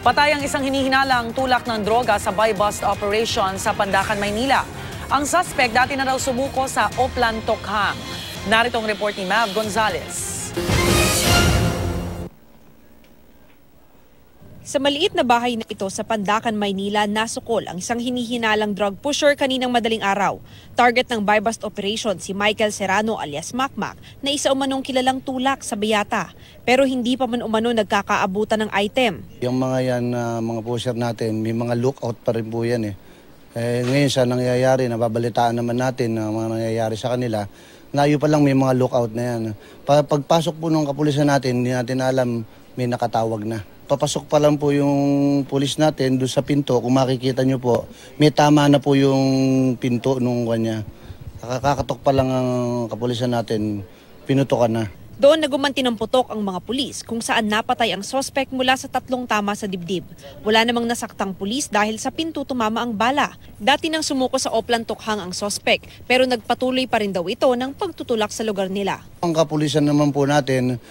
Patay ang isang hinihinalang tulak ng droga sa buy-bust operation sa Pandacan, Maynila. Ang suspect dati na daw sumuko sa Oplan Tokhang. Narito ang report ni Mav Gonzalez. Sa maliit na bahay na ito sa Pandacan, Maynila, nasukol ang isang hinihinalang drug pusher kaninang madaling araw. Target ng buy-bust operation si Michael Serrano alias Makmak na isa umanong kilalang tulak sa Beata. Pero hindi pa man umano nagkakaabutan ng item. Yung mga yan, mga pusher natin, may mga lookout pa rin po yan . Ngayon sa nangyayari, nababalitaan naman natin na mga nangyayari sa kanila. Ngayon pa lang may mga lookout na yan. Pagpasok po ng kapulisan natin, hindi natin alam may nakatawag na. Papasok pa lang po yung pulis natin doon sa pinto. Kung makikita nyo po, may tama na po yung pinto nung kanya. Kakakatok pa lang ang kapulisan natin, pinutokan na. Doon nagumanti ng putok ang mga pulis kung saan napatay ang sospek mula sa 3 tama sa dibdib. Wala namang nasaktang pulis dahil sa pinto tumama ang bala. Dati nang sumuko sa Oplan Tokhang ang sospek pero nagpatuloy pa rin daw ito ng pagtutulak sa lugar nila. Ang kapulisan naman po natin,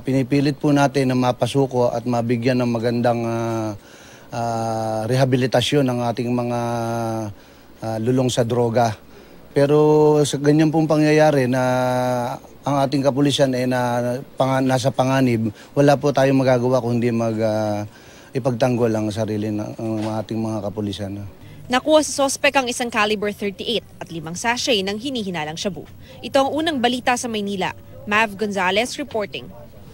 pinipilit po natin na mapasuko at mabigyan ng magandang rehabilitasyon ng ating mga lulong sa droga. Pero sa ganyan pong pangyayari na ang ating kapulisan ay nasa panganib, wala po tayong magagawa kundi ipagtanggol ang sarili ng ating mga kapulisan. Nakuha sa sospek ang isang caliber 38 at 5 sachet ng hinihinalang shabu. Ito ang unang balita sa Maynila. Mav Gonzalez reporting.